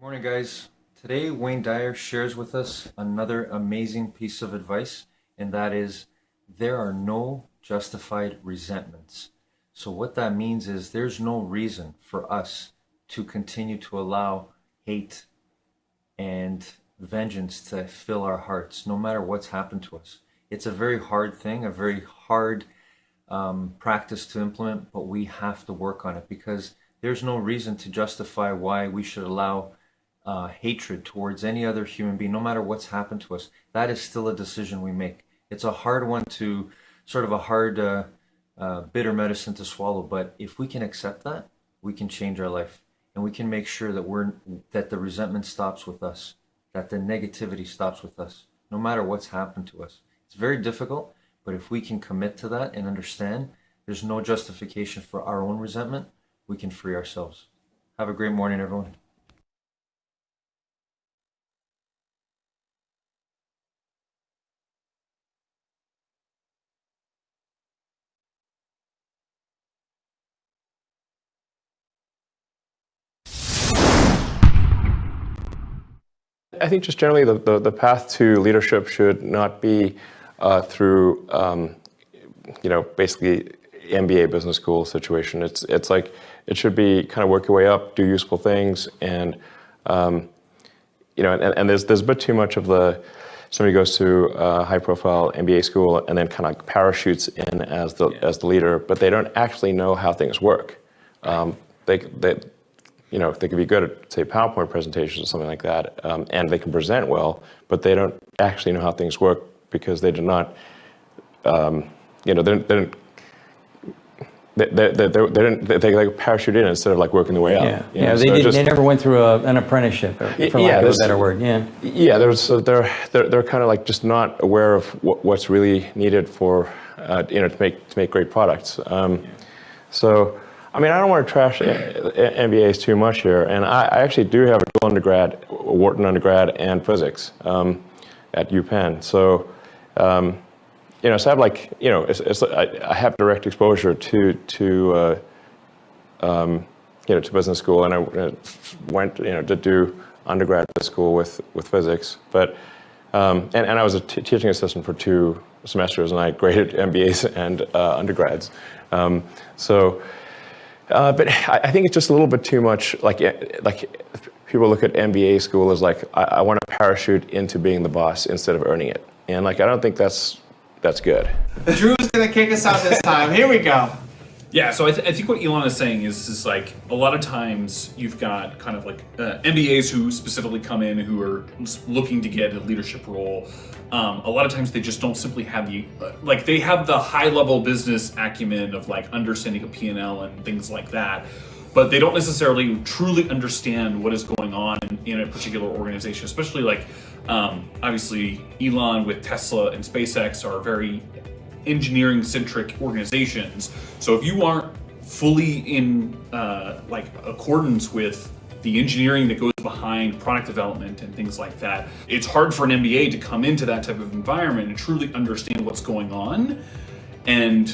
Morning, guys. Today, Wayne Dyer shares with us another amazing piece of advice, and that is there are no justified resentments. So, what that means is there's no reason for us to continue to allow hate and vengeance to fill our hearts, no matter what's happened to us. It's a very hard thing, a very hard practice to implement, but we have to work on it because there's no reason to justify why we should allow hatred towards any other human being, no matter what's happened to us. That is still a decision we make. It's a hard one to, sort of a hard, bitter medicine to swallow. But if we can accept that, we can change our life, and we can make sure that the resentment stops with us, that the negativity stops with us, no matter what's happened to us. It's very difficult, but if we can commit to that and understand there's no justification for our own resentment, we can free ourselves. Have a great morning, everyone. I think just generally the path to leadership should not be through, basically MBA business school situation. It's like it should be kind of work your way up, do useful things, and and there's a bit too much of somebody goes to a high-profile MBA school and then kind of parachutes in as the leader, but they don't actually know how things work. They could be good at, say, PowerPoint presentations or something like that, and they can present well, but they don't actually know how things work because they do not, they parachute in instead of like working their way out. They never went through an apprenticeship, for lack of a better word. They're kind of like just not aware of what's really needed for, to make great products. I don't want to trash MBAs too much here, and I actually do have a dual undergrad, a Wharton undergrad, and physics at UPenn. So, so I have I have direct exposure to business school, and I went to do undergrad school with physics, but and I was a teaching assistant for 2 semesters, and I graded MBAs and undergrads. But I think it's just a little bit too much. Like people look at MBA school as like I want to parachute into being the boss instead of earning it, and I don't think that's good. Drew's gonna kick us out this time. Here we go. Yeah, so I think what Elon is saying is like a lot of times you've got kind of like MBAs who specifically come in who are looking to get a leadership role. A lot of times they just don't simply have they have the high level business acumen of like understanding a P&L and things like that, but they don't necessarily truly understand what is going on in a particular organization, especially like obviously Elon with Tesla and SpaceX are very engineering centric organizations. So if you aren't fully in accordance with the engineering that goes behind product development and things like that, it's hard for an MBA to come into that type of environment and truly understand what's going on. And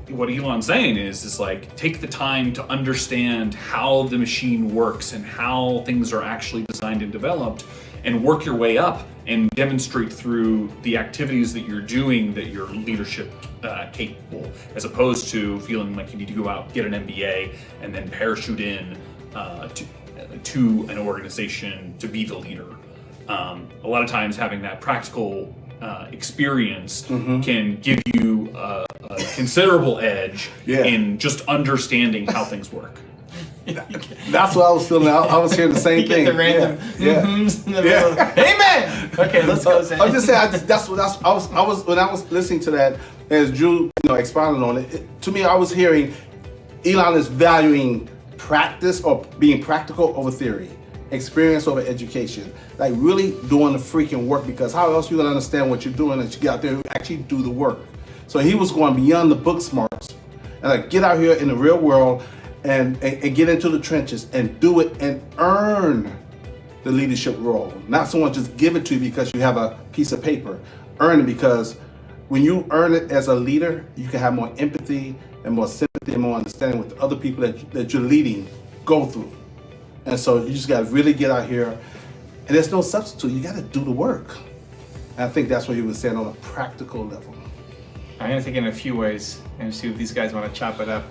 what Elon's saying is like, take the time to understand how the machine works and how things are actually designed and developed, and work your way up and demonstrate through the activities that you're doing that you're leadership capable, as opposed to feeling like you need to go out, get an MBA, and then parachute in to an organization to be the leader. A lot of times having that practical experience can give you a considerable edge in just understanding how things work. That's what I was feeling. I was hearing the same thing. The random in the middle. Amen. Okay, let's go. I'm just saying. I was when I was listening to that, as Drew expounded on it. To me, I was hearing Elon is valuing practice or being practical over theory, experience over education, like really doing the freaking work, because how else you gonna understand what you're doing as you get out there and actually do the work. So he was going beyond the book smarts and like get out here in the real world and get into the trenches and do it and earn the leadership role. Not someone just give it to you because you have a piece of paper. Earn it, because when you earn it as a leader, you can have more empathy and more sympathy and more understanding with the other people that you're leading go through. And so you just got to really get out here, and there's no substitute. You got to do the work. And I think that's what he was saying on a practical level. I'm going to take it in a few ways and see if these guys want to chop it up.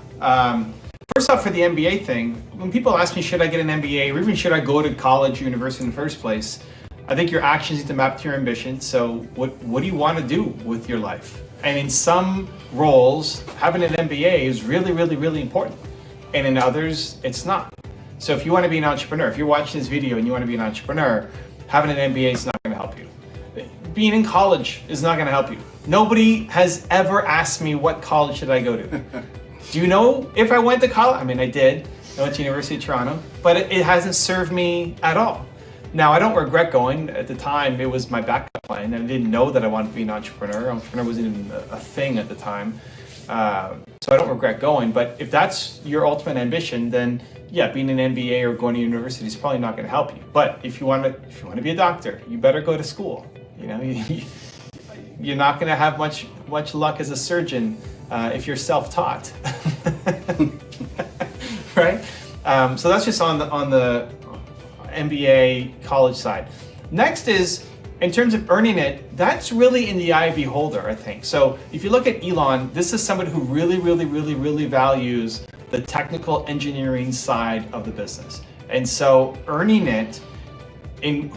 First off, for the MBA thing, when people ask me, should I get an MBA, or even should I go to college or university in the first place, I think your actions need to map to your ambition. So what do you want to do with your life? And in some roles, having an MBA is really, really, really important. And in others, it's not. So if you want to be an entrepreneur, if you're watching this video and you want to be an entrepreneur, having an MBA is not going to help you. Being in college is not going to help you. Nobody has ever asked me what college should I go to. Do you know if I went to college? I mean, I did. I went to University of Toronto, but it hasn't served me at all. Now, I don't regret going. At the time, it was my backup plan, and I didn't know that I wanted to be an entrepreneur. Entrepreneur wasn't even a thing at the time. So I don't regret going, but if that's your ultimate ambition, then yeah, being an MBA or going to university is probably not going to help you. But if you want to be a doctor, you better go to school. You know, you're not going to have much luck as a surgeon if you're self-taught, right? So that's just on the MBA college side. Next is, in terms of earning it, that's really in the eye of the beholder, I think. So if you look at Elon, this is somebody who really, really, really, really values the technical engineering side of the business. And so earning it in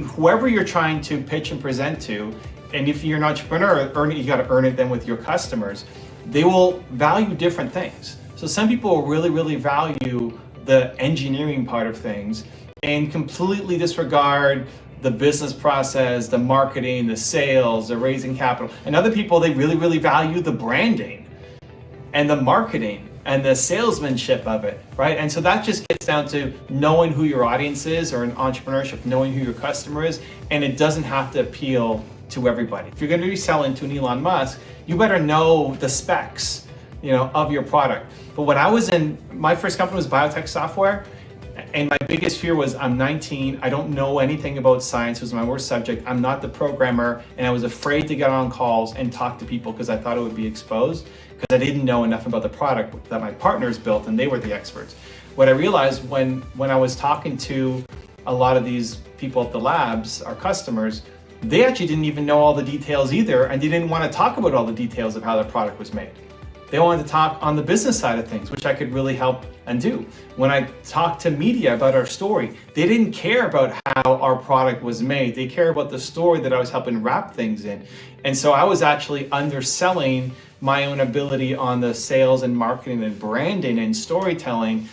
whoever you're trying to pitch and present to, and if you're an entrepreneur, you got to earn it then with your customers, they will value different things. So some people will really, really value the engineering part of things and completely disregard the business process, the marketing, the sales, the raising capital. And other people, they really, really value the branding and the marketing and the salesmanship of it, right? And so that just gets down to knowing who your audience is, or in entrepreneurship, knowing who your customer is, and it doesn't have to appeal to everybody. If you're going to be selling to an Elon Musk, you better know the specs, of your product. But when I was my first company was biotech software, and my biggest fear was, I'm 19, I don't know anything about science, it was my worst subject, I'm not the programmer, and I was afraid to get on calls and talk to people because I thought it would be exposed, because I didn't know enough about the product that my partners built, and they were the experts. What I realized when I was talking to a lot of these people at the labs, our customers, they actually didn't even know all the details either, and they didn't want to talk about all the details of how their product was made. They wanted to talk on the business side of things, which I could really help and do. When I talked to media about our story, they didn't care about how our product was made. They care about the story that I was helping wrap things in. And so I was actually underselling my own ability on the sales and marketing and branding and storytelling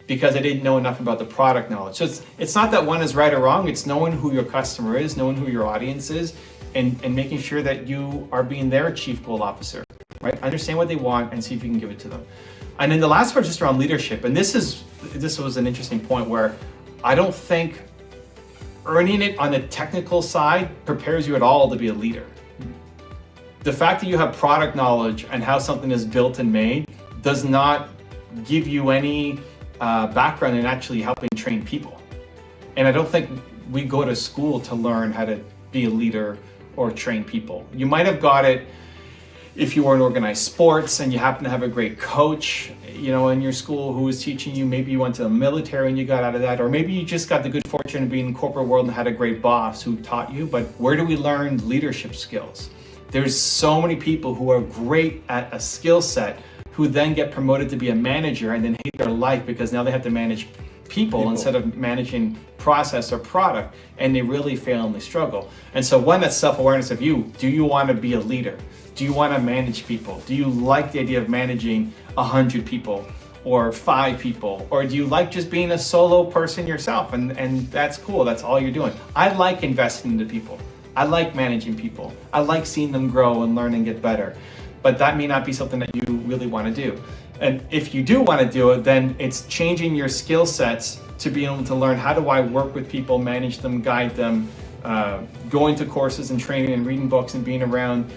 because I didn't know enough about the product knowledge. So it's not that one is right or wrong, it's knowing who your customer is, knowing who your audience is, and making sure that you are being their chief goal officer. Right? Understand what they want and see if you can give it to them. And then the last part is just around leadership. And this was an interesting point where I don't think earning it on the technical side prepares you at all to be a leader. The fact that you have product knowledge and how something is built and made does not give you any background in actually helping train people. And I don't think we go to school to learn how to be a leader or train people. You might have got it if you were in organized sports and you happen to have a great coach, in your school who was teaching you. Maybe you went to the military and you got out of that, or maybe you just got the good fortune of being in the corporate world and had a great boss who taught you. But where do we learn leadership skills? There's so many people who are great at a skill set who then get promoted to be a manager and then hate their life because now they have to manage people instead of managing process or product, and they really fail and they struggle. And so one, that's self-awareness of you. Do you want to be a leader? Do you want to manage people? Do you like the idea of managing 100 people or 5 people? Or do you like just being a solo person yourself? And that's cool, that's all you're doing. I like investing into people. I like managing people. I like seeing them grow and learn and get better. But that may not be something that you really want to do. And if you do want to do it, then it's changing your skill sets to be able to learn, how do I work with people, manage them, guide them, going to courses and training and reading books and being around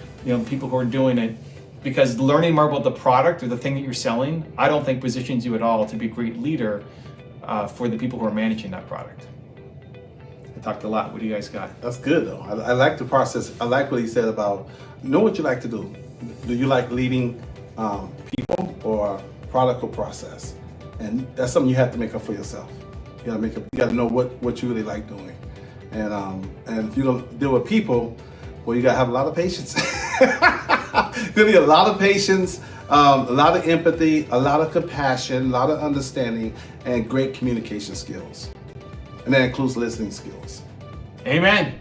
people who are doing it. Because learning more about the product or the thing that you're selling, I don't think positions you at all to be a great leader for the people who are managing that product. I talked a lot. What do you guys got? That's good though. I like the process. I like what he said about know what you like to do. Do you like leading people or product or process? And that's something you have to make up for yourself. You gotta know what you really like doing. And if you're gonna deal with people, well, you gotta have a lot of patience. Gonna need a lot of patience, a lot of empathy, a lot of compassion, a lot of understanding, and great communication skills. And that includes listening skills. Amen.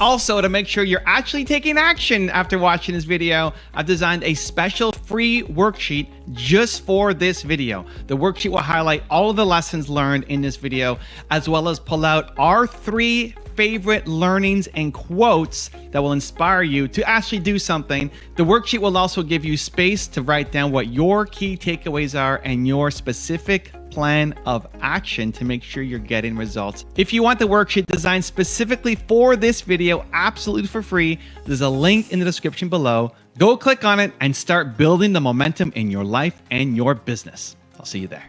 Also, to make sure you're actually taking action after watching this video, I've designed a special free worksheet just for this video. The worksheet will highlight all of the lessons learned in this video, as well as pull out our 3 favorite learnings and quotes that will inspire you to actually do something. The worksheet will also give you space to write down what your key takeaways are and your specific plan of action to make sure you're getting results. If you want the worksheet designed specifically for this video, absolutely for free, there's a link in the description below. Go click on it and start building the momentum in your life and your business. I'll see you there.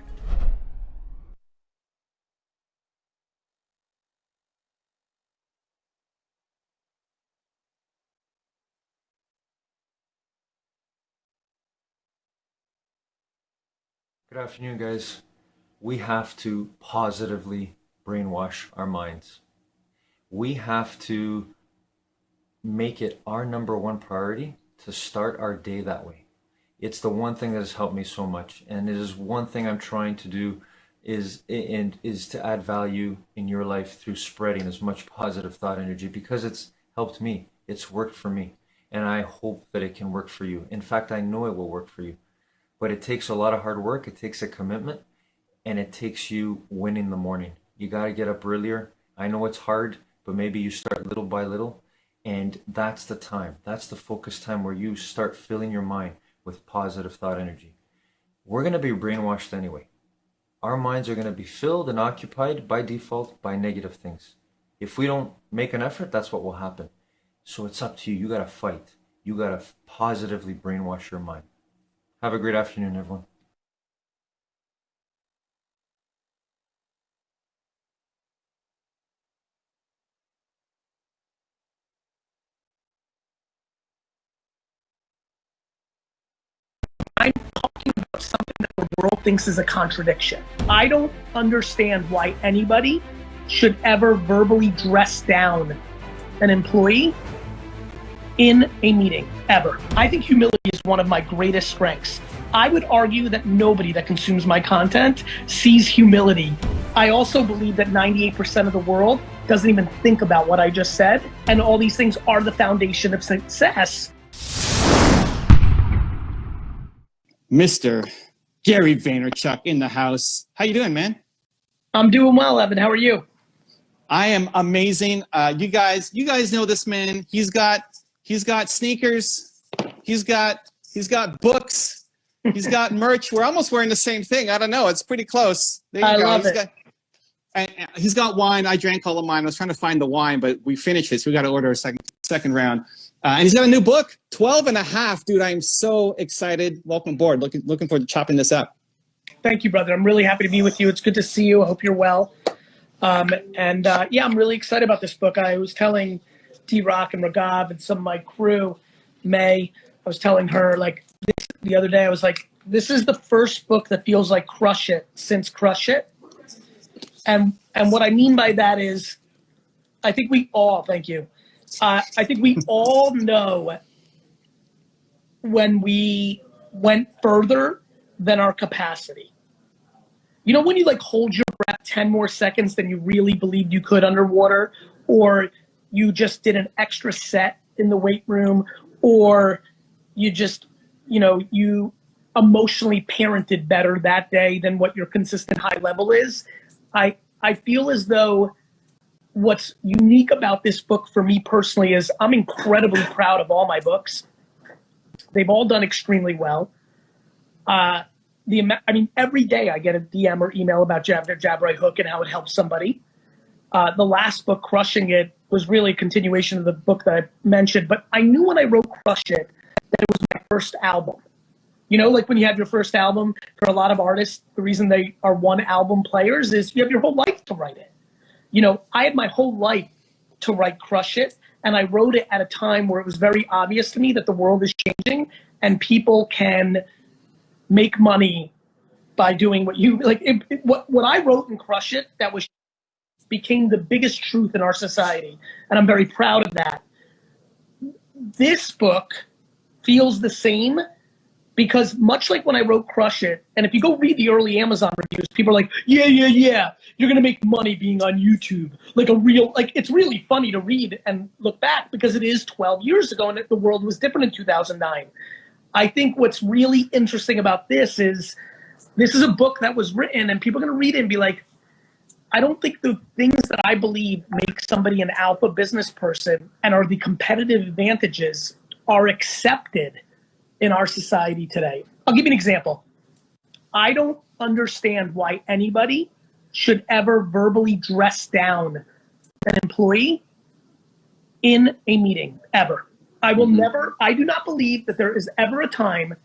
Good afternoon, guys. We have to positively brainwash our minds. We have to make it our #1 priority to start our day that way. It's the one thing that has helped me so much, and it is one thing I'm trying to do is to add value in your life through spreading as much positive thought energy, because it's helped me. It's worked for me, and I hope that it can work for you. In fact, I know it will work for you. But it takes a lot of hard work, it takes a commitment, and it takes you winning the morning. You got to get up earlier. I know it's hard, but maybe you start little by little, and that's the time. That's the focus time where you start filling your mind with positive thought energy. We're going to be brainwashed anyway. Our minds are going to be filled and occupied by default by negative things. If we don't make an effort, that's what will happen. So it's up to you. You got to fight. You got to positively brainwash your mind. Have a great afternoon, everyone. I'm talking about something that the world thinks is a contradiction. I don't understand why anybody should ever verbally dress down an employee in a meeting, ever. I think humility is one of my greatest strengths. I would argue that nobody that consumes my content sees humility. I also believe that 98% of the world doesn't even think about what I just said, and all these things are the foundation of success. Mr. Gary Vaynerchuk in the house. How you doing, man? I'm doing well, Evan. How are you? I am amazing. You guys know this man. He's got sneakers. He's got books. He's got merch. We're almost wearing the same thing. I don't know. It's pretty close. There you go. Love it. He's got wine. I drank all of mine. I was trying to find the wine, but we finished it, so we got to order a second round. And he's got a new book, 12 and a half. Dude, I'm so excited. Welcome aboard. Looking forward to chopping this up. Thank you, brother. I'm really happy to be with you. It's good to see you. I hope you're well. Yeah, I'm really excited about this book. I was telling D-Rock and Ragav and some of my crew, May, I was telling her, like, the other day, I was like, this is the first book that feels like Crush It since Crush It. And what I mean by that is, I think we all, thank you. I think we all know when we went further than our capacity. You know, when you like hold your breath 10 more seconds than you really believed you could underwater, or you just did an extra set in the weight room, or you just, you know, you emotionally parented better that day than what your consistent high level is. I feel as though what's unique about this book for me personally is I'm incredibly proud of all my books. They've all done extremely well. I mean, every day I get a DM or email about Jab Right Hook and how it helps somebody. The last book, Crushing It, was really a continuation of the book that I mentioned, but I knew when I wrote Crush It that it was my first album. You know, like when you have your first album, for a lot of artists, the reason they are one album players is you have your whole life to write it. You know, I had my whole life to write Crush It, and I wrote it at a time where it was very obvious to me that the world is changing and people can make money by doing what you like. What I wrote in Crush It that was became the biggest truth in our society, and I'm very proud of that. This book feels the same because much like when I wrote Crush It, and if you go read the early Amazon reviews, people are like, yeah, you're gonna make money being on YouTube. It's really funny to read and look back because it is 12 years ago and the world was different in 2009. I think what's really interesting about this is a book that was written and people are gonna read it and be like, I don't think the things that I believe make somebody an alpha business person and are the competitive advantages are accepted in our society today. I'll give you an example. I don't understand why anybody should ever verbally dress down an employee in a meeting, ever. I will never, I do not believe that there is ever a time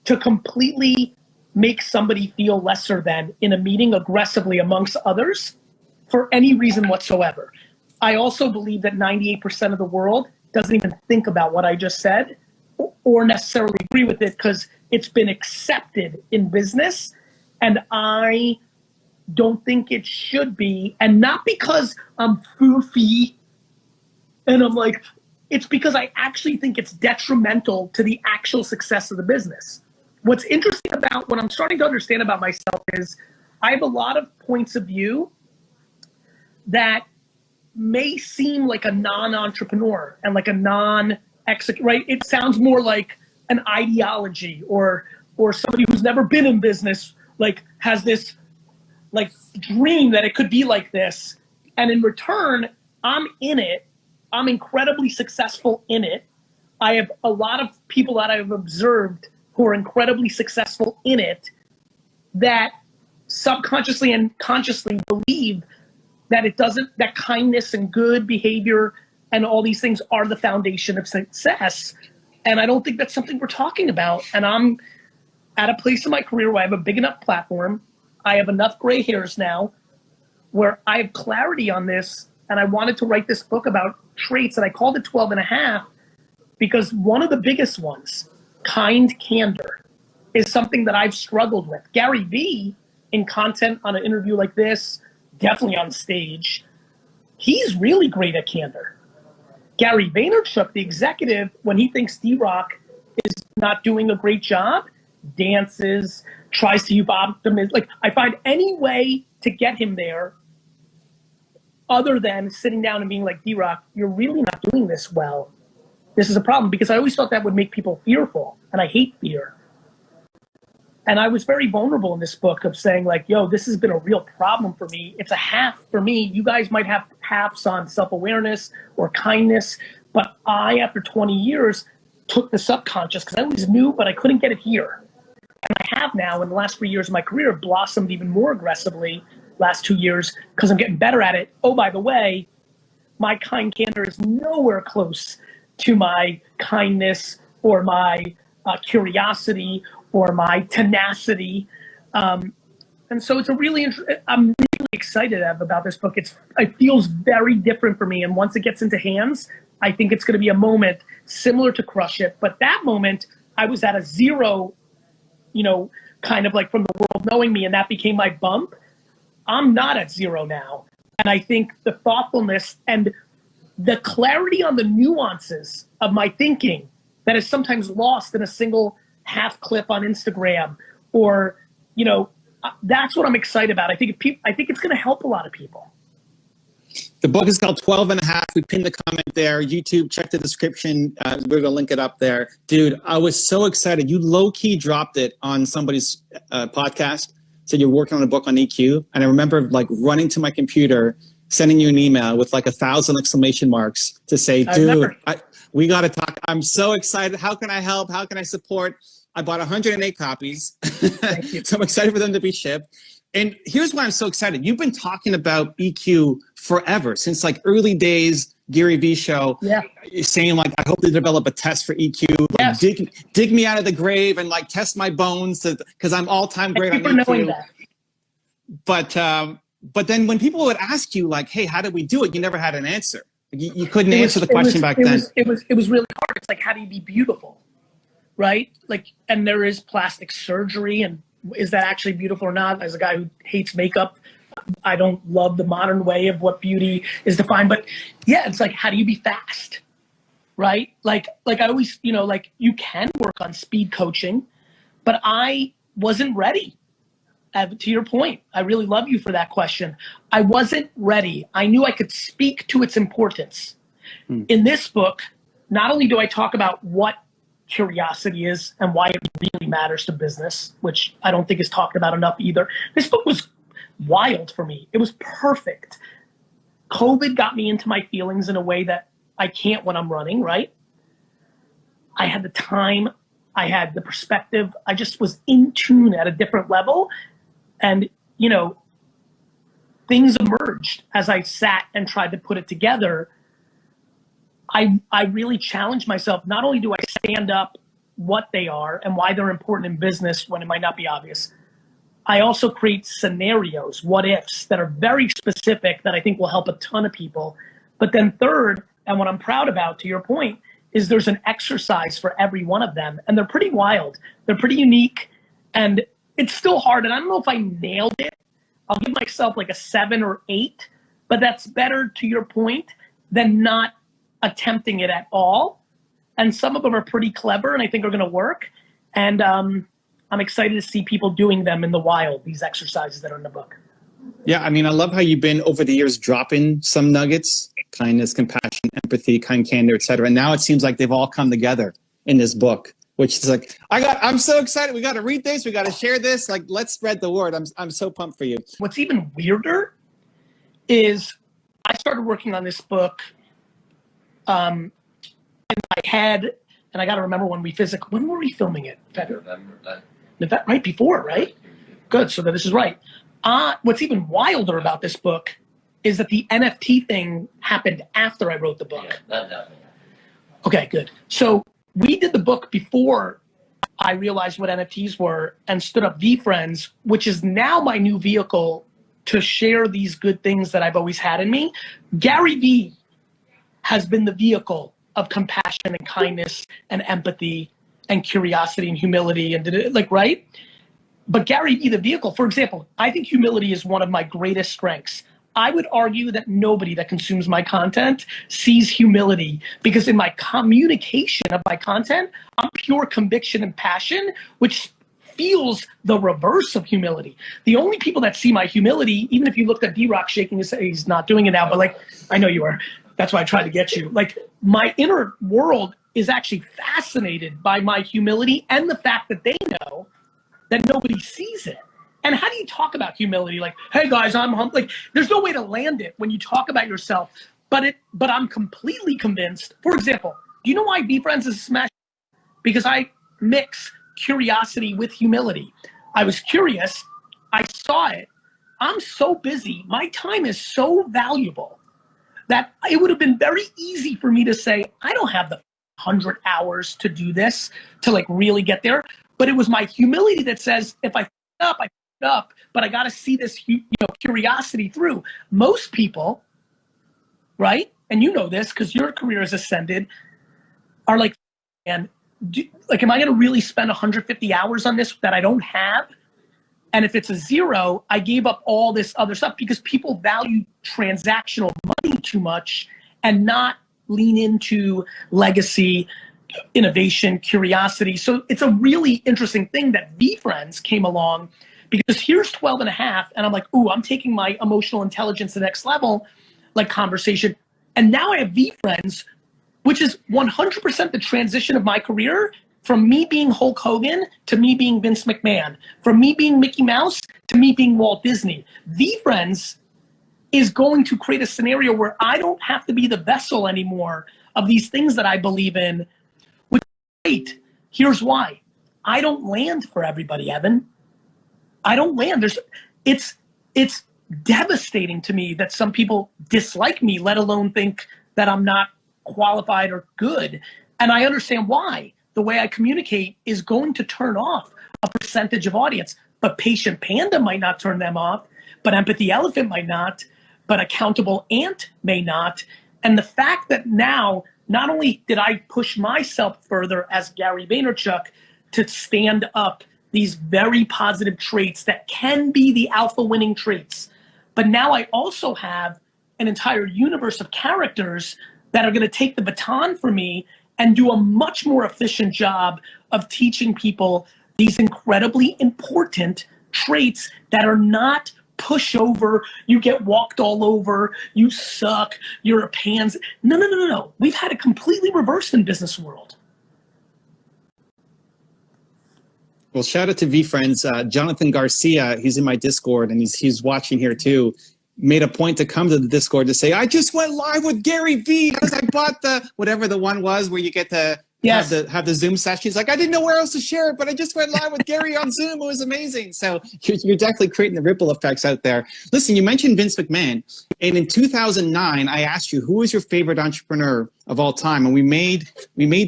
to completely make somebody feel lesser than in a meeting aggressively amongst others for any reason whatsoever. I also believe that 98% of the world doesn't even think about what I just said or necessarily agree with it because it's been accepted in business, and I don't think it should be. And not because I'm foofy and I'm like, it's because I actually think it's detrimental to the actual success of the business. What's interesting about what I'm starting to understand about myself is I have a lot of points of view that may seem like a non-entrepreneur and like a non-exec, right? It sounds more like an ideology or somebody who's never been in business, like has this like dream that it could be like this. And in return, I'm in it. I'm incredibly successful in it. I have a lot of people that I've observed who are incredibly successful in it that subconsciously and consciously believe that that kindness and good behavior and all these things are the foundation of success. And I don't think that's something we're talking about. And I'm at a place in my career where I have a big enough platform. I have enough gray hairs now where I have clarity on this. And I wanted to write this book about traits, and I called it 12 and a half because one of the biggest ones, kind candor, is something that I've struggled with. Gary Vee, in content on an interview like this, definitely on stage, he's really great at candor. Gary Vaynerchuk, the executive, when he thinks D-Rock is not doing a great job, dances, tries to use optimism. Like, I find any way to get him there other than sitting down and being like, D-Rock, you're really not doing this well. This is a problem, because I always thought that would make people fearful, and I hate fear. And I was very vulnerable in this book of saying like, yo, this has been a real problem for me. It's a half for me. You guys might have halves on self-awareness or kindness, but I, after 20 years, took the subconscious because I always knew, but I couldn't get it here. And I have now, in the last 3 years of my career, blossomed even more aggressively last 2 years because I'm getting better at it. Oh, by the way, my kind candor is nowhere close to my kindness or my curiosity or my tenacity. And so it's a really, I'm really excited about this book. It feels very different for me. And once it gets into hands, I think it's going to be a moment similar to Crush It. But that moment, I was at a zero, kind of like from the world knowing me, and that became my bump. I'm not at zero now. And I think the thoughtfulness and the clarity on the nuances of my thinking that is sometimes lost in a single half clip on Instagram, or, that's what I'm excited about. I think it's going to help a lot of people. The book is called 12 and a half. We pinned the comment there. YouTube, check the description. We're going to link it up there. Dude, I was so excited. You low-key dropped it on somebody's podcast. Said you're working on a book on EQ. And I remember like running to my computer, sending you an email with like 1,000 exclamation marks to say, dude, we got to talk. I'm so excited. How can I help? How can I support? I bought 108 copies. Thank you. So I'm excited for them to be shipped. And here's why I'm so excited. You've been talking about EQ forever, since like early days, Gary Vee show. Yeah. Saying like, I hope they develop a test for EQ. Yes. Like, dig me out of the grave and like test my bones because I'm all-time great on EQ. Knowing that. But then when people would ask you like, hey, how did we do it? You never had an answer. You couldn't answer the question back then. It was really hard. It's like, how do you be beautiful? Right? Like, and there is plastic surgery and is that actually beautiful or not? As a guy who hates makeup, I don't love the modern way of what beauty is defined. But yeah, it's like, how do you be fast? Right? Like I always, like you can work on speed coaching, but I wasn't ready. To your point, I really love you for that question. I wasn't ready. I knew I could speak to its importance. In this book, not only do I talk about what curiosity is and why it really matters to business, which I don't think is talked about enough either. This book was wild for me. It was perfect. COVID got me into my feelings in a way that I can't when I'm running, right? I had the time, I had the perspective, I just was in tune at a different level. And, things emerged as I sat and tried to put it together. I really challenged myself. Not only do I stand up what they are and why they're important in business when it might not be obvious, I also create scenarios, what ifs, that are very specific that I think will help a ton of people. But then third, and what I'm proud about, to your point, is there's an exercise for every one of them. And they're pretty wild. They're pretty unique. And it's still hard. And I don't know if I nailed it. I'll give myself like a 7 or 8. But that's better, to your point, than not attempting it at all. And some of them are pretty clever and I think are going to work. And I'm excited to see people doing them in the wild, these exercises that are in the book. Yeah, I mean, I love how you've been over the years dropping some nuggets: kindness, compassion, empathy, kind candor, etc. And now it seems like they've all come together in this book, which is like, I'm so excited. We got to read this. We got to share this. Like, let's spread the word. I'm so pumped for you. What's even weirder is I started working on this book in my head, and I got to remember when were we filming it? November, right before, right? Good, so that this is right. What's even wilder about this book is that the NFT thing happened after I wrote the book. Yeah, that definitely happened. Okay, good. So we did the book before I realized what NFTs were and stood up VFriends, which is now my new vehicle to share these good things that I've always had in me. Gary Vee has been the vehicle of compassion and kindness and empathy and curiosity and humility and right? But Gary Vee, the vehicle, for example, I think humility is one of my greatest strengths. I would argue that nobody that consumes my content sees humility, because in my communication of my content, I'm pure conviction and passion, which feels the reverse of humility. The only people that see my humility, even if you looked at D-Rock shaking his head, he's not doing it now, but like, I know you are. That's why I tried to get you. Like, my inner world is actually fascinated by my humility and the fact that they know that nobody sees it. And how do you talk about humility? Like, hey guys, I'm humble. Like, there's no way to land it when you talk about yourself. But I'm completely convinced. For example, do you know why VFriends is a smash? Because I mix curiosity with humility. I was curious. I saw it. I'm so busy. My time is so valuable that it would have been very easy for me to say, I don't have the 100 hours to do this, to like really get there. But it was my humility that says, if I up, I up, but I got to see this, curiosity through. Most people, right? And you know this because your career has ascended, are like, am I going to really spend 150 hours on this that I don't have? And if it's a 0, I gave up all this other stuff, because people value transactional money too much and not lean into legacy, innovation, curiosity. So it's a really interesting thing that VFriends came along, because here's 12 and a half. And I'm like, ooh, I'm taking my emotional intelligence to the next level, like conversation. And now I have VFriends, which is 100% the transition of my career, from me being Hulk Hogan to me being Vince McMahon, from me being Mickey Mouse to me being Walt Disney. VFriends is going to create a scenario where I don't have to be the vessel anymore of these things that I believe in, which is great. Here's why. I don't land for everybody, Evan. I don't land. It's devastating to me that some people dislike me, let alone think that I'm not qualified or good. And I understand why. The way I communicate is going to turn off a percentage of audience, but Patient Panda might not turn them off, but Empathy Elephant might not, but Accountable Ant may not. And the fact that now, not only did I push myself further as Gary Vaynerchuk to stand up these very positive traits that can be the alpha winning traits. But now I also have an entire universe of characters that are going to take the baton for me and do a much more efficient job of teaching people these incredibly important traits that are not pushover, you get walked all over, you suck, you're a pansy. No. We've had it completely reversed in business world. Well, shout out to VFriends. Jonathan Garcia, he's in my Discord and he's watching here too. Made a point to come to the Discord to say, I just went live with Gary Vee because I bought the, whatever the one was where you get to have the Zoom session. He's like, I didn't know where else to share it, but I just went live with Gary on Zoom. It was amazing. So you're definitely creating the ripple effects out there. Listen, you mentioned Vince McMahon. And in 2009, I asked you, who was your favorite entrepreneur of all time? And we made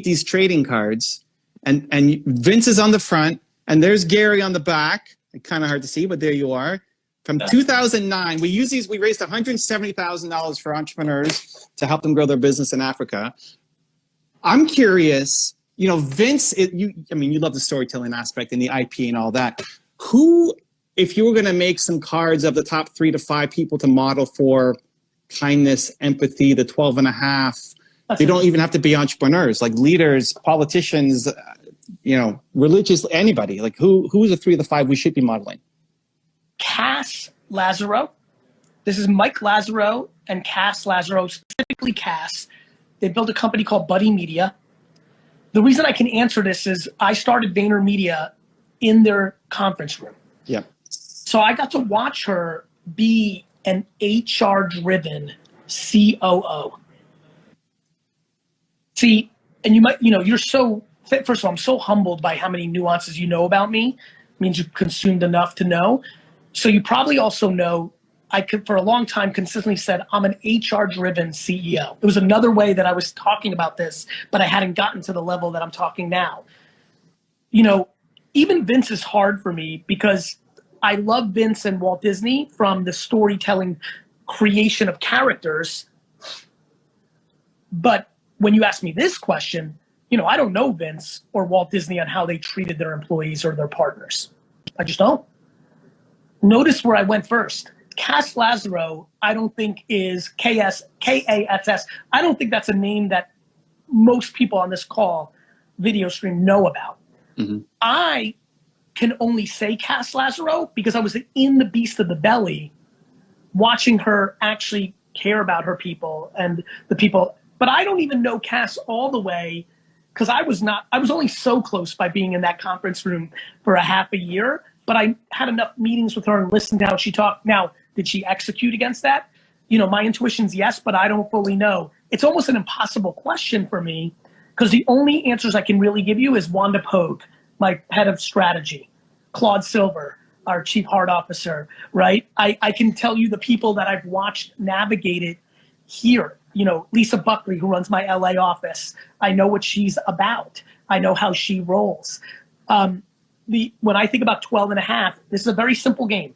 these trading cards and Vince is on the front and there's Gary on the back. Kind of hard to see, but there you are. From 2009, we raised $170,000 for entrepreneurs to help them grow their business in Africa. I'm curious, Vince, you love the storytelling aspect and the IP and all that. Who, if you were going to make some cards of the top 3 to 5 people to model for kindness, empathy, the 12 and a half, they don't even have to be entrepreneurs, like leaders, politicians, religious, anybody, like who's the 3 of the 5 we should be modeling? Cass Lazaro. This is Mike Lazaro and Cass Lazaro, specifically Cass. They built a company called Buddy Media. The reason I can answer this is I started VaynerMedia in their conference room. Yeah. So I got to watch her be an HR-driven COO. See, and you're so, first of all, I'm so humbled by how many nuances you know about me. It means you've consumed enough to know. So you probably also know I could, for a long time, consistently said I'm an HR-driven CEO. It was another way that I was talking about this, but I hadn't gotten to the level that I'm talking now. Even Vince is hard for me because I love Vince and Walt Disney from the storytelling creation of characters. But when you ask me this question, I don't know Vince or Walt Disney on how they treated their employees or their partners. I just don't. Notice where I went first. Cass Lazaro, I don't think is K-A-S-S. I don't think that's a name that most people on this call video stream know about. Mm-hmm. I can only say Cass Lazaro because I was in the beast of the belly watching her actually care about her people and the people. But I don't even know Cass all the way because I was only so close by being in that conference room for a half a year. But I had enough meetings with her and listened to how she talked. Now, did she execute against that? My intuition's yes, but I don't fully know. It's almost an impossible question for me because the only answers I can really give you is Wanda Pogue, my head of strategy, Claude Silver, our chief heart officer, right? I can tell you the people that I've watched navigate it here. Lisa Buckley, who runs my LA office. I know what she's about. I know how she rolls. When I think about 12 and a half, this is a very simple game.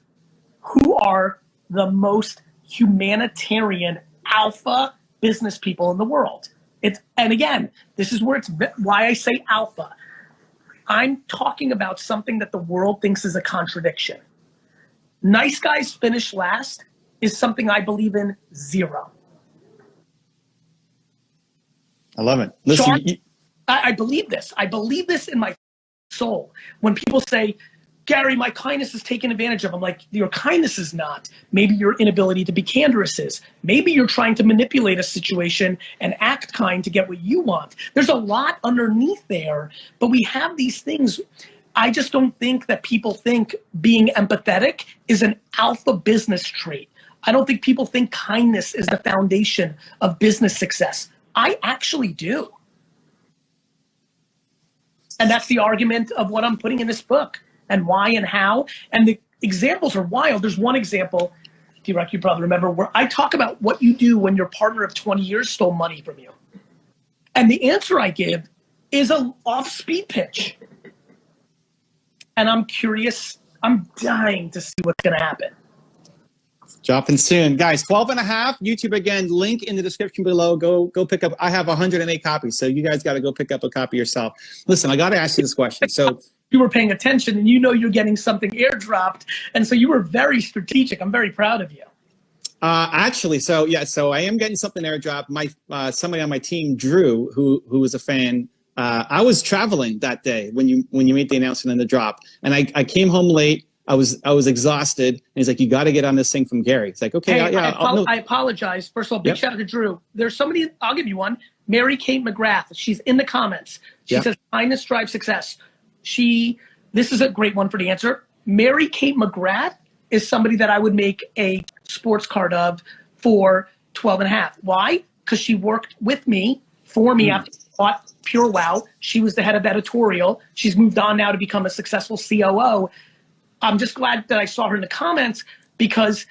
Who are the most humanitarian alpha business people in the world? And again, this is why I say alpha. I'm talking about something that the world thinks is a contradiction. Nice guys finish last is something I believe in 0. I love it. Listen, I believe this. I believe this in my soul. When people say, Gary, my kindness is taken advantage of, I'm like, your kindness is not. Maybe your inability to be candorous is. Maybe you're trying to manipulate a situation and act kind to get what you want. There's a lot underneath there, but we have these things. I just don't think that people think being empathetic is an alpha business trait. I don't think people think kindness is the foundation of business success. I actually do. And that's the argument of what I'm putting in this book and why and how. And the examples are wild. There's one example, D-Rock, you probably remember, where I talk about what you do when your partner of 20 years stole money from you. And the answer I give is a off-speed pitch. And I'm curious, I'm dying to see what's going to happen. Dropping soon. Guys, 12 and a half, YouTube again, link in the description below. Go pick up. I have 108 copies, so you guys got to go pick up a copy yourself. Listen, I got to ask you this question. So you were paying attention and you know you're getting something airdropped. And so you were very strategic. I'm very proud of you. Actually, so I am getting something airdrop. My somebody on my team, Drew, who was a fan. I was traveling that day when you made the announcement in the drop, and I came home late. I was exhausted, and he's like, "You got to get on this thing from Gary." It's like, okay, hey, yeah. I apologize. First of all, big shout out to Drew. There's somebody. I'll give you one. Mary Kate McGrath. She's in the comments. She says, "Kindness drives success." This is a great one for the answer. Mary Kate McGrath is somebody that I would make a sports card of for 12.5. Why? Because she worked with me, for me after I bought Pure Wow. She was the head of editorial. She's moved on now to become a successful COO. I'm just glad that I saw her in the comments because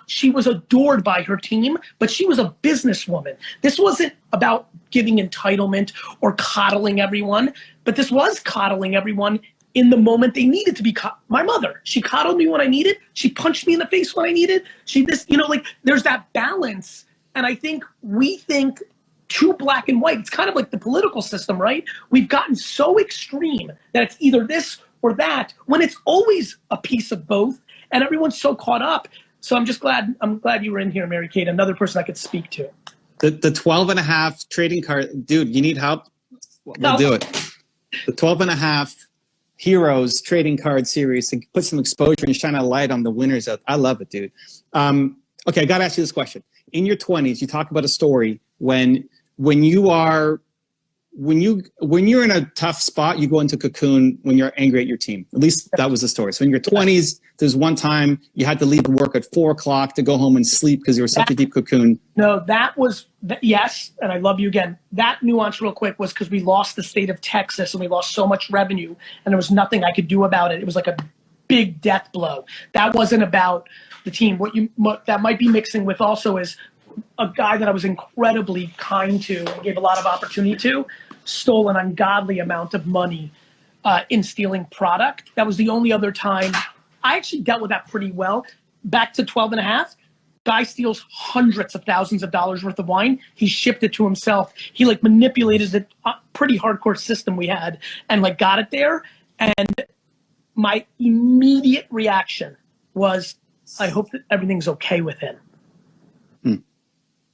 she was adored by her team, but she was a businesswoman. This wasn't about giving entitlement or coddling everyone, but this was coddling everyone in the moment they needed to be. My mother, she coddled me when I needed. She punched me in the face when I needed. There's that balance. And I think we think too black and white. It's kind of like the political system, right? We've gotten so extreme that it's either this or that when it's always a piece of both and everyone's so caught up. So I'm glad you were in here, Mary Kate, another person I could speak to. The 12.5 trading card, dude, you need help? We'll do it. The 12.5 Heroes trading card series to put some exposure and shine a light on the winners. I love it, dude. Okay, I gotta ask you this question. In your 20s, you talk about a story when you're in a tough spot, you go into cocoon when you're angry at your team. At least that was the story. So in your 20s, there's one time you had to leave work at 4 o'clock to go home and sleep because you were such a deep cocoon. No, yes, and I love you again. That nuance real quick was because we lost the state of Texas and we lost so much revenue and there was nothing I could do about it. It was like a big death blow. That wasn't about the team. What that might be mixing with also is a guy that I was incredibly kind to and gave a lot of opportunity to, stole an ungodly amount of money in stealing product. That was the only other time. I actually dealt with that pretty well. Back to 12.5, guy steals hundreds of thousands of dollars worth of wine. He shipped it to himself. He manipulated the pretty hardcore system we had and got it there. And my immediate reaction was, I hope that everything's okay with him.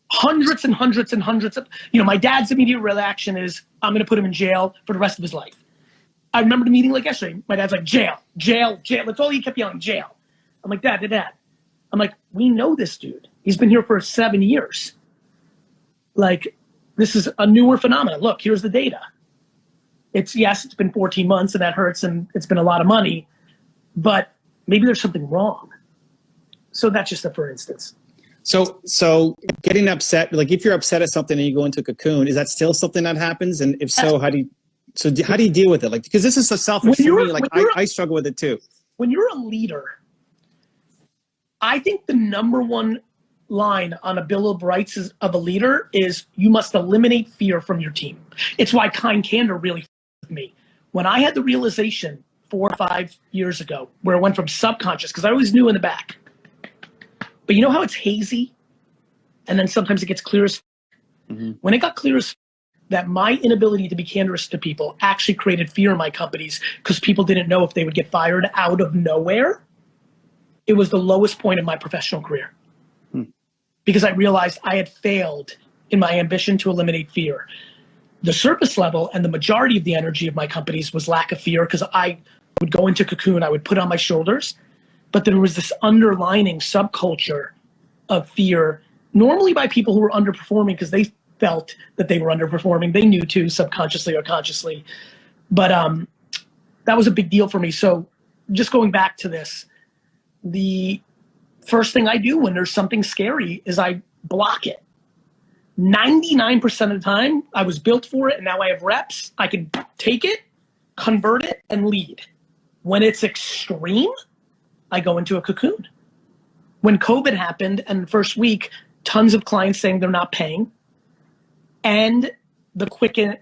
Hundreds and hundreds and hundreds of, my dad's immediate reaction is, I'm going to put him in jail for the rest of his life. I remember the meeting yesterday. My dad's like, jail, jail, jail. That's all he kept yelling, jail. I'm like, Dad. I'm like, we know this dude. He's been here for 7 years. This is a newer phenomenon. Look, here's the data. It's been 14 months and that hurts and it's been a lot of money, but maybe there's something wrong. So that's just for instance. So getting upset, if you're upset at something and you go into a cocoon, is that still something that happens? And if so, how do you deal with it? Because this is so selfish for me. I struggle with it too. When you're a leader, I think the number one line on a Bill of Rights of a leader is you must eliminate fear from your team. It's why Kind Candor really with me. When I had the realization 4 or 5 years ago, where it went from subconscious, because I always knew in the back, but you know how it's hazy and then sometimes it gets clear as when it got clear as that my inability to be candorous to people actually created fear in my companies because people didn't know if they would get fired out of nowhere. It was the lowest point of my professional career because I realized I had failed in my ambition to eliminate fear. The surface level and the majority of the energy of my companies was lack of fear because I would go into cocoon, I would put on my shoulders, but there was this underlining subculture of fear, normally by people who were underperforming because they felt that they were underperforming. They knew too, subconsciously or consciously. But that was a big deal for me. So just going back to this, the first thing I do when there's something scary is I block it. 99% of the time, I was built for it and now I have reps. I can take it, convert it, and lead. When it's extreme, I go into a cocoon. When COVID happened and the first week, tons of clients saying they're not paying. And the quick, 2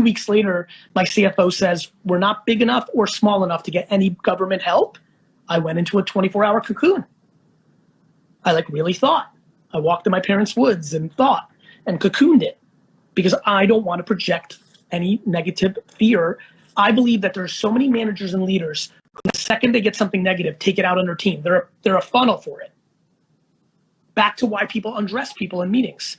weeks later, my CFO says, we're not big enough or small enough to get any government help. I went into a 24-hour cocoon. I really thought. I walked in my parents' woods and thought and cocooned it because I don't want to project any negative fear I believe that there's so many managers and leaders who the second they get something negative, take it out on their team. They're a funnel for it. Back to why people undress people in meetings.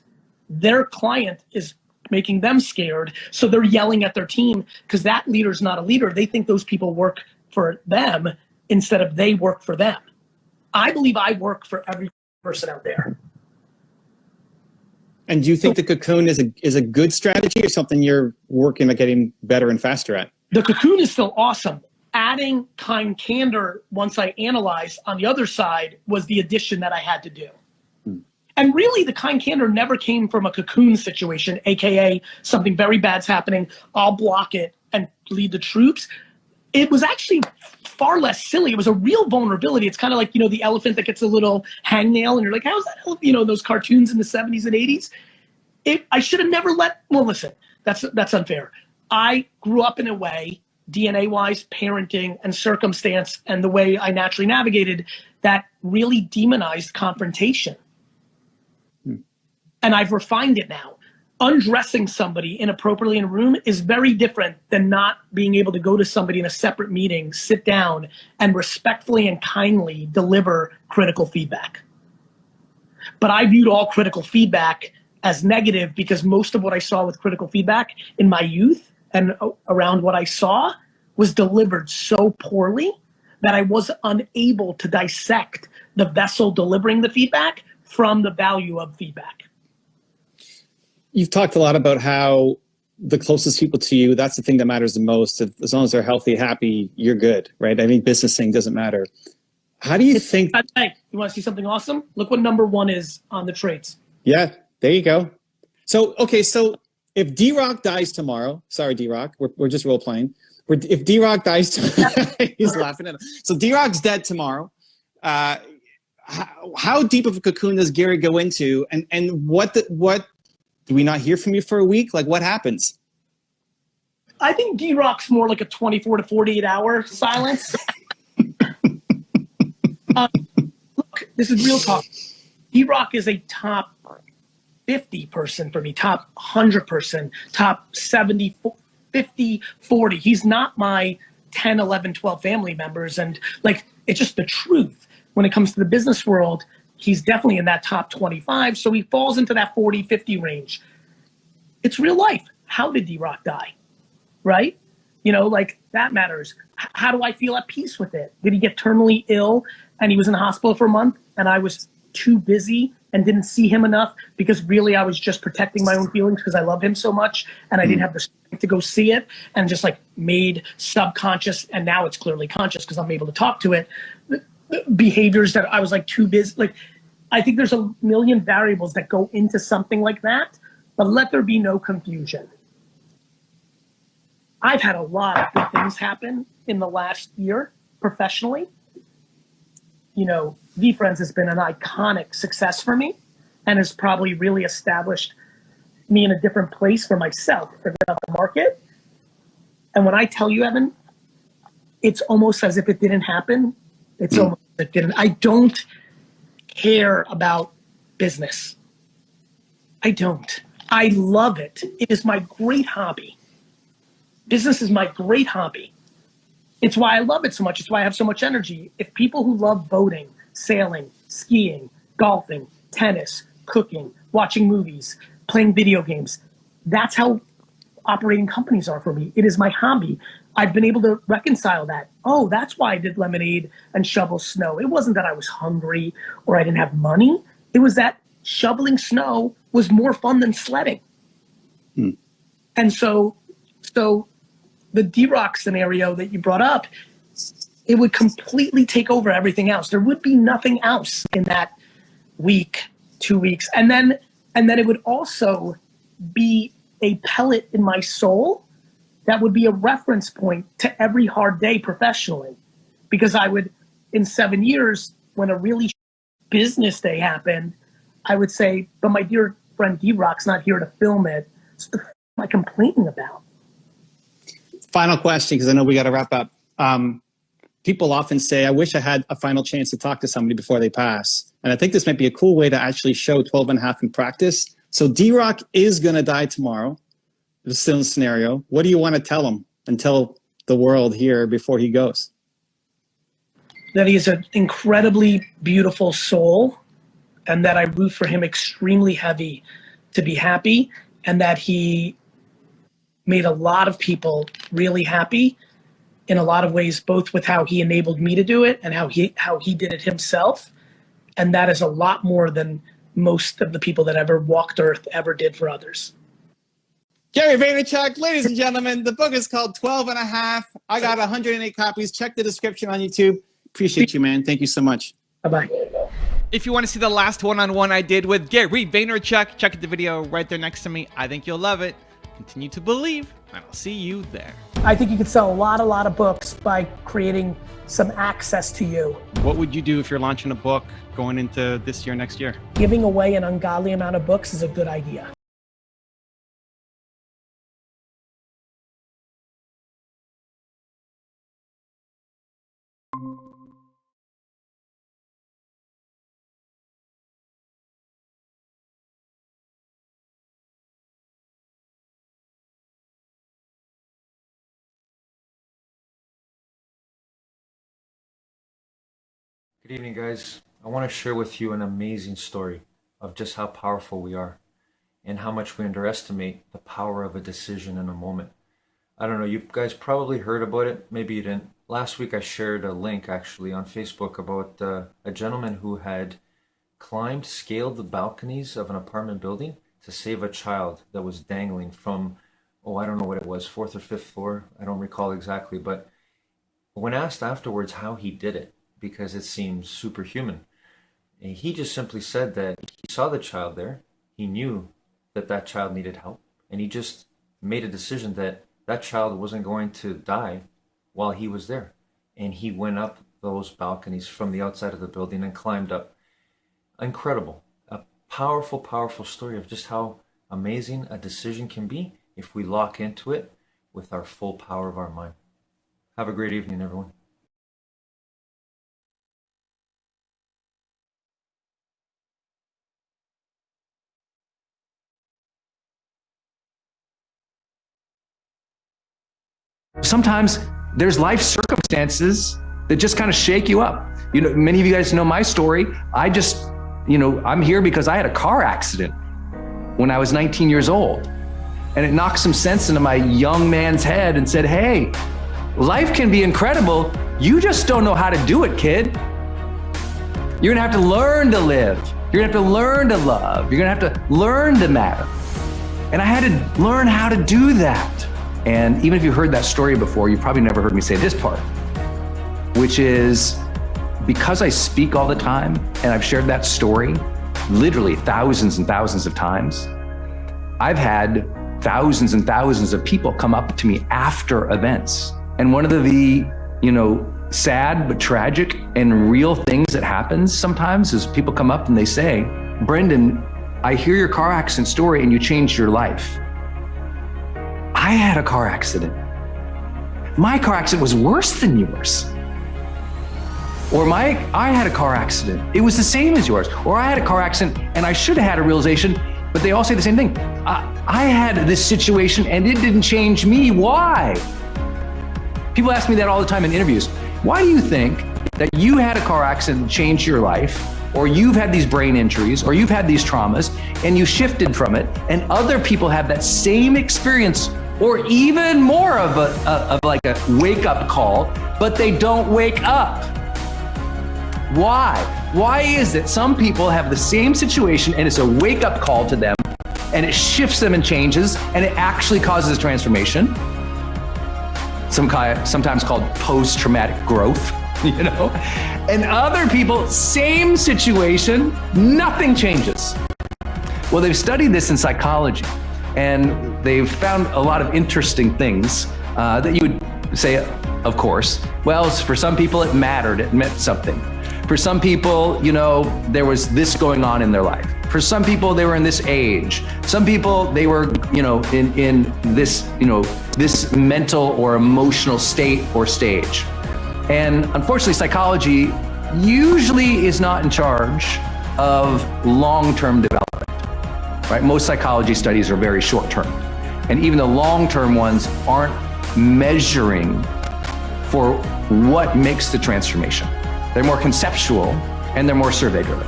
Their client is making them scared, so they're yelling at their team because that leader's not a leader. They think those people work for them instead of they work for them. I believe I work for every person out there. And do you think the cocoon is a good strategy or something you're working at getting better and faster at? The cocoon is still awesome. Adding kind candor, once I analyzed on the other side, was the addition that I had to do. And really, the kind candor never came from a cocoon situation, AKA something very bad's happening, I'll block it and lead the troops. It was actually far less silly. It was a real vulnerability. It's kind of like, the elephant that gets a little hangnail and you're like, how's that elephant? Those cartoons in the 70s and 80s. I should have never well, listen, that's unfair. I grew up in a way, DNA-wise, parenting and circumstance and the way I naturally navigated that really demonized confrontation. And I've refined it now. Undressing somebody inappropriately in a room is very different than not being able to go to somebody in a separate meeting, sit down, and respectfully and kindly deliver critical feedback. But I viewed all critical feedback as negative because most of what I saw with critical feedback in my youth and around what I saw was delivered so poorly that I was unable to dissect the vessel delivering the feedback from the value of feedback. You've talked a lot about how the closest people to you, that's the thing that matters the most. As long as they're healthy, happy, you're good, right? I mean, business thing doesn't matter. How do you think? Hey, you want to see something awesome? Look what number 1 is on the traits. Yeah, there you go. So, okay, so if D-Rock dies tomorrow, sorry, D-Rock, we're just role playing. If D-Rock dies tomorrow, he's laughing at him. So D-Rock's dead tomorrow. How deep of a cocoon does Gary go into? And what do we not hear from you for a week? Like, what happens? I think D-Rock's more like a 24 to 48 hour silence. Look, this is real talk. D-Rock is a top 50 person for me, top 100 person, top 70, 50, 40. He's not my 10, 11, 12 family members. And it's just the truth. When it comes to the business world, he's definitely in that top 25. So he falls into that 40, 50 range. It's real life. How did D-Rock die? Right? That matters. How do I feel at peace with it? Did he get terminally ill and he was in the hospital for a month and I was too busy and didn't see him enough because really I was just protecting my own feelings because I loved him so much and I didn't have the strength to go see it and just made subconscious, and now it's clearly conscious because I'm able to talk to it, behaviors that I was too busy. I think there's a million variables that go into something like that, but let there be no confusion. I've had a lot of good things happen in the last year professionally. VFriends has been an iconic success for me and has probably really established me in a different place for myself, for the market. And when I tell you, Evan, it's almost as if it didn't happen. It's almost as if it didn't. I don't care about business. I don't. I love it. It is my great hobby. Business is my great hobby. It's why I love it so much. It's why I have so much energy. If people who love boating, sailing, skiing, golfing, tennis, cooking, watching movies, playing video games, that's how operating companies are for me. It is my hobby. I've been able to reconcile that. Oh, that's why I did lemonade and shovel snow. It wasn't that I was hungry or I didn't have money. It was that shoveling snow was more fun than sledding. And so the D-Rock scenario that you brought up, it would completely take over everything else. There would be nothing else in that week, 2 weeks. And then it would also be a pellet in my soul that would be a reference point to every hard day professionally. Because I would, in 7 years, when a really business day happened, I would say, but my dear friend D-Rock's not here to film it. So what am I complaining about? Final question, because I know we got to wrap up. People often say, I wish I had a final chance to talk to somebody before they pass. And I think this might be a cool way to actually show 12 and a half in practice. So D-Rock is going to die tomorrow. This is still a scenario. What do you want to tell him until the world here before he goes? That he is an incredibly beautiful soul, and that I root for him extremely heavy to be happy, and that he made a lot of people really happy in a lot of ways, both with how he enabled me to do it and how he did it himself. And that is a lot more than most of the people that ever walked Earth ever did for others. Gary Vaynerchuk, ladies and gentlemen, the book is called 12 and a Half. I got 108 copies. Check the description on YouTube. Appreciate you, man. Thank you so much. Bye-bye. If you want to see the last one-on-one I did with Gary Vaynerchuk, check out the video right there next to me. I think you'll love it. Continue to believe, and I'll see you there. I think you could sell a lot of books by creating some access to you. What would you do if you're launching a book going into this year, next year? Giving away an ungodly amount of books is a good idea. Good evening, guys. I want to share with you an amazing story of just how powerful we are and how much we underestimate the power of a decision in a moment. I don't know, you guys probably heard about it, maybe you didn't. Last week I shared a link actually on Facebook about a gentleman who had scaled the balconies of an apartment building to save a child that was dangling from, I don't know what it was, 4th or 5th floor, I don't recall exactly, but when asked afterwards how he did it, because it seems superhuman, and he just simply said that he saw the child there, he knew that that child needed help, and he just made a decision that that child wasn't going to die while he was there. And he went up those balconies from the outside of the building and climbed up. Incredible. A powerful, powerful story of just how amazing a decision can be if we lock into it with our full power of our mind. Have a great evening, everyone. Sometimes there's life circumstances that just kind of shake you up. You know, many of you guys know my story. I'm here because I had a car accident when I was 19 years old. And it knocked some sense into my young man's head and said, hey, life can be incredible. You just don't know how to do it, kid. You're gonna have to learn to live. You're gonna have to learn to love. You're gonna have to learn to matter. And I had to learn how to do that. And even if you heard that story before, you probably never heard me say this part, which is because I speak all the time and I've shared that story literally thousands and thousands of times, I've had thousands and thousands of people come up to me after events. And one of the sad but tragic and real things that happens sometimes is people come up and they say, Brendan, I hear your car accident story and you changed your life. I had a car accident. My car accident was worse than yours. Or I had a car accident. It was the same as yours. Or I had a car accident and I should have had a realization, but they all say the same thing. I had this situation and it didn't change me. Why? People ask me that all the time in interviews. Why do you think that you had a car accident that changed your life, or you've had these brain injuries, or you've had these traumas, and you shifted from it, and other people have that same experience, or even more of a wake-up call, but they don't wake up? Why? Why is it some people have the same situation and it's a wake-up call to them, and it shifts them and changes, and it actually causes transformation? Sometimes called post-traumatic growth, And other people, same situation, nothing changes. Well, they've studied this in psychology, and they've found a lot of interesting things that you would say, of course. Well, for some people it mattered, it meant something. For some people, there was this going on in their life. For some people, they were in this age. Some people, they were, in this, this mental or emotional state or stage. And unfortunately, psychology usually is not in charge of long-term development, right? Most psychology studies are very short-term. And even the long-term ones aren't measuring for what makes the transformation. They're more conceptual and they're more survey driven.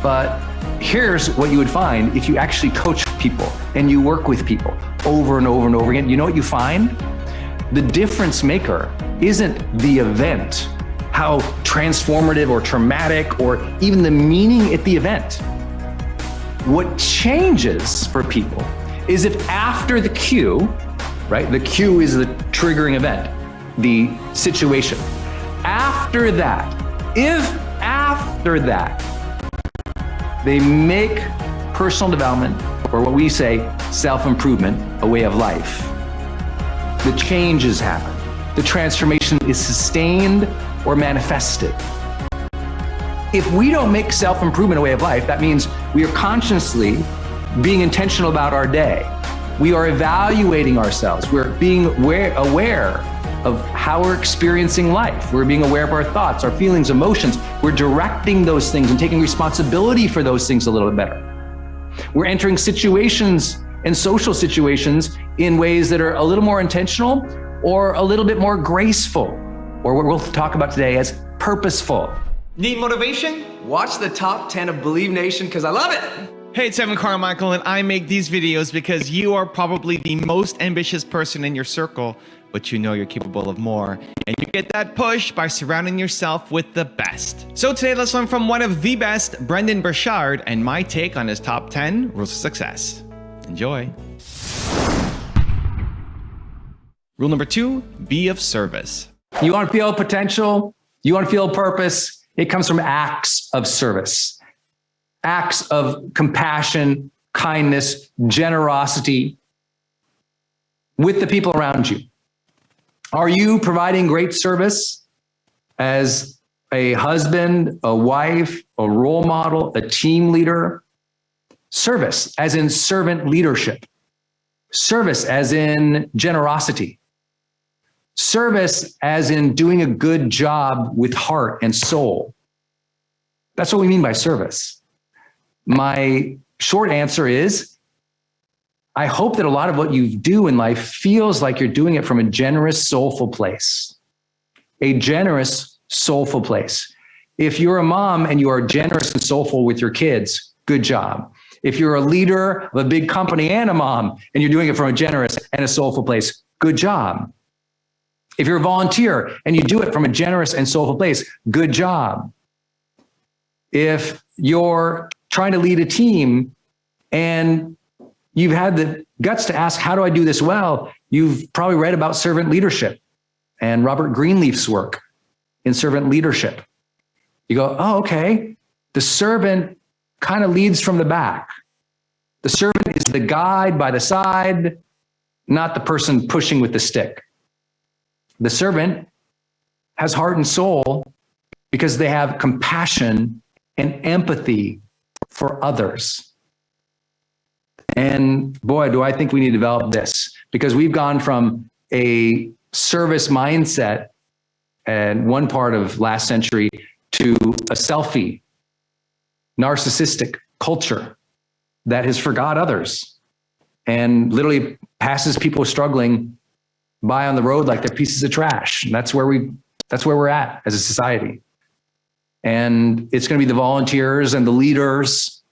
But here's what you would find if you actually coach people and you work with people over and over and over again. You know what you find? The difference maker isn't the event, how transformative or traumatic or even the meaning at the event. What changes for people is if after the cue, right? The cue is the triggering event, the situation. After that, if after that, they make personal development, or what we say, self-improvement, a way of life, the changes happen. The transformation is sustained or manifested. If we don't make self-improvement a way of life, that means we are consciously being intentional about our day. We are evaluating ourselves. We're being aware of how we're experiencing life. We're being aware of our thoughts, our feelings, emotions. We're directing those things and taking responsibility for those things a little bit better. We're entering situations and social situations in ways that are a little more intentional or a little bit more graceful, or what we'll talk about today as purposeful. Need motivation? Watch the top 10 of Believe Nation because I love it. Hey, it's Evan Carmichael, and I make these videos because you are probably the most ambitious person in your circle, but you know you're capable of more. And you get that push by surrounding yourself with the best. So today, let's learn from one of the best, Brendon Burchard, and my take on his top 10 rules of success. Enjoy. Rule number 2, be of service. You want to feel potential? You want to feel purpose? It comes from acts of service, acts of compassion, kindness, generosity with the people around you. Are you providing great service as a husband, a wife, a role model, a team leader? Service as in servant leadership. Service as in generosity. Service as in doing a good job with heart and soul. That's what we mean by service. My short answer is, I hope that a lot of what you do in life feels like you're doing it from a generous, soulful place. A generous, soulful place. If you're a mom and you are generous and soulful with your kids, good job. If you're a leader of a big company and a mom and you're doing it from a generous and a soulful place, good job. If you're a volunteer and you do it from a generous and soulful place, good job. If you're trying to lead a team and you've had the guts to ask, how do I do this well? You've probably read about servant leadership and Robert Greenleaf's work in servant leadership. You go, oh, okay. The servant kind of leads from the back. The servant is the guide by the side, not the person pushing with the stick. The servant has heart and soul because they have compassion and empathy for others. And boy, do I think we need to develop this, because we've gone from a service mindset and one part of last century to a selfie, narcissistic culture that has forgot others and literally passes people struggling by on the road like they're pieces of trash. And that's where we're at as a society. And it's going to be the volunteers and the leaders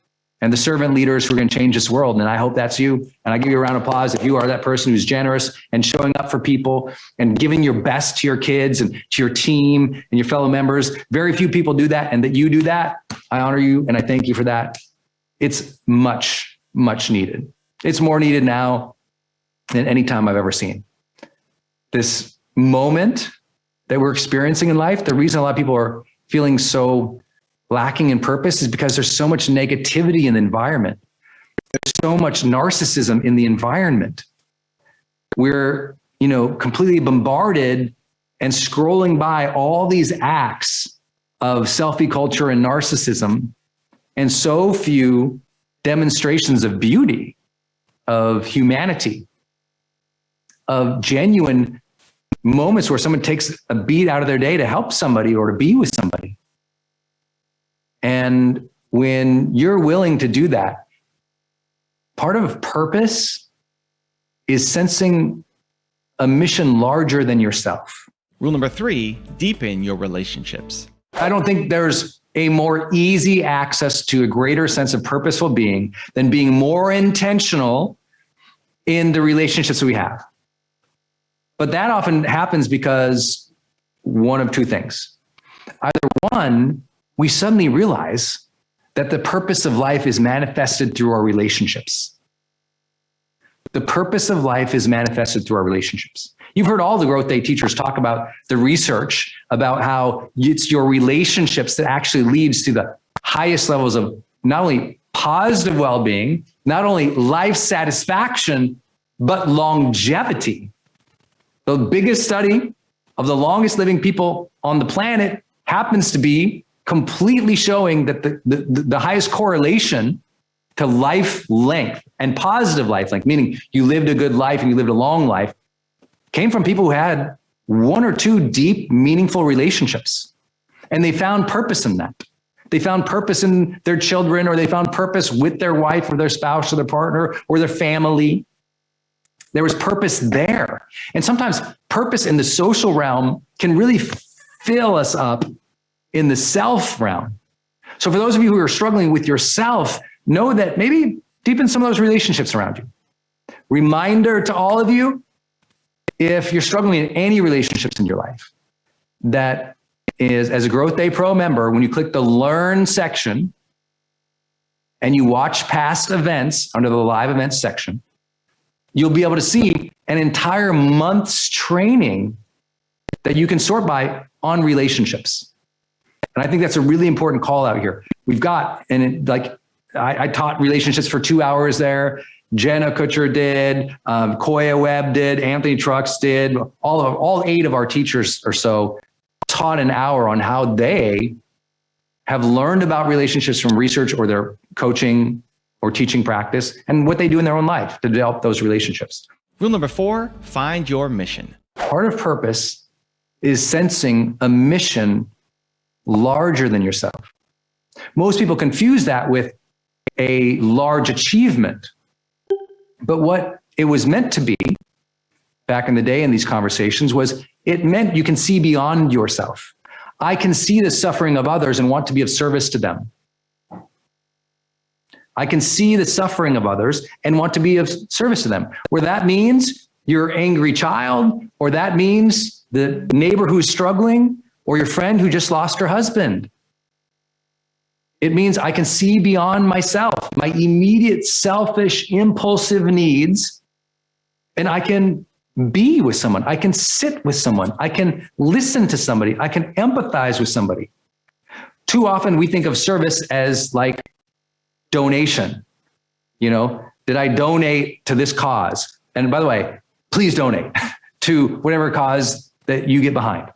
and the servant leaders who are going to change this world. And I hope that's you. And I give you a round of applause if you are that person who's generous and showing up for people and giving your best to your kids and to your team and your fellow members. Very few people do that, and that you do that, I honor you and I thank you for that. It's much, much needed. It's more needed now than any time I've ever seen. This moment that we're experiencing in life, the reason a lot of people are feeling so lacking in purpose is because there's so much negativity in the environment. There's so much narcissism in the environment. We're, completely bombarded and scrolling by all these acts of selfie culture and narcissism, and so few demonstrations of beauty, of humanity, of genuine moments where someone takes a beat out of their day to help somebody or to be with somebody. And when you're willing to do that, part of purpose is sensing a mission larger than yourself. Rule number 3, deepen your relationships. I don't think there's a more easy access to a greater sense of purposeful being than being more intentional in the relationships we have. But that often happens because one of two things. Either one, we suddenly realize that the purpose of life is manifested through our relationships. The purpose of life is manifested through our relationships. You've heard all the Growth Day teachers talk about the research about how it's your relationships that actually leads to the highest levels of not only positive well-being, not only life satisfaction, but longevity. The biggest study of the longest living people on the planet happens to be completely showing that the highest correlation to life length and positive life length, meaning you lived a good life and you lived a long life, came from people who had one or two deep, meaningful relationships. And they found purpose in that. They found purpose in their children, or they found purpose with their wife or their spouse or their partner or their family. There was purpose there. And sometimes purpose in the social realm can really fill us up in the self realm. So for those of you who are struggling with yourself, know that maybe deepen some of those relationships around you. Reminder to all of you, if you're struggling in any relationships in your life, that is, as a Growth Day Pro member, when you click the Learn section and you watch past events under the live events section, you'll be able to see an entire month's training that you can sort by on relationships. And I think that's a really important call out here. We've got, I taught relationships for 2 hours there. Jenna Kutcher did, Koya Webb did, Anthony Trucks did, all 8 of our teachers or so taught an hour on how they have learned about relationships from research or their coaching or teaching practice and what they do in their own life to develop those relationships. Rule number 4, find your mission. Part of purpose is sensing a mission larger than yourself. Most people confuse that with a large achievement. But what it was meant to be back in the day in these conversations was it meant you can see beyond yourself. I can see the suffering of others and want to be of service to them. I can see the suffering of others and want to be of service to them. Where that means your angry child, or that means the neighbor who's struggling, or your friend who just lost her husband. It means I can see beyond myself, my immediate selfish, impulsive needs, and I can be with someone. I can sit with someone. I can listen to somebody. I can empathize with somebody. Too often we think of service as like donation. You know, did I donate to this cause? And by the way, please donate to whatever cause that you get behind.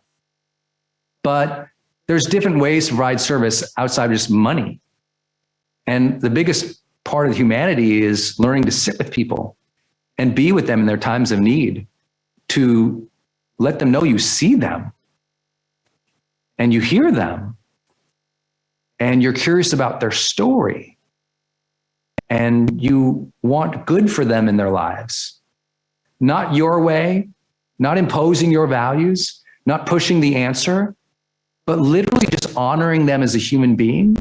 But there's different ways to provide service outside of just money. And the biggest part of humanity is learning to sit with people and be with them in their times of need, to let them know you see them and you hear them and you're curious about their story and you want good for them in their lives. Not your way, not imposing your values, not pushing the answer, but literally just honoring them as a human being.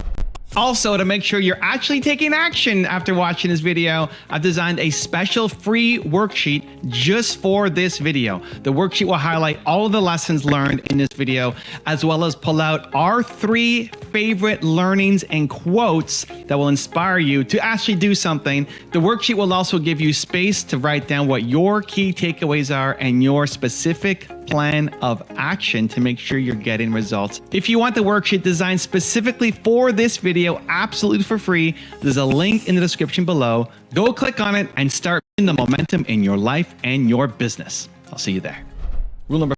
Also, to make sure you're actually taking action after watching this video, I've designed a special free worksheet just for this video. The worksheet will highlight all of the lessons learned in this video, as well as pull out our 3 favorite learnings and quotes that will inspire you to actually do something. The worksheet will also give you space to write down what your key takeaways are and your specific plan of action to make sure you're getting results. If you want the worksheet designed specifically for this video, absolutely for free, there's a link in the description below. Go click on it and start the momentum in your life and your business. I'll see you there. Rule number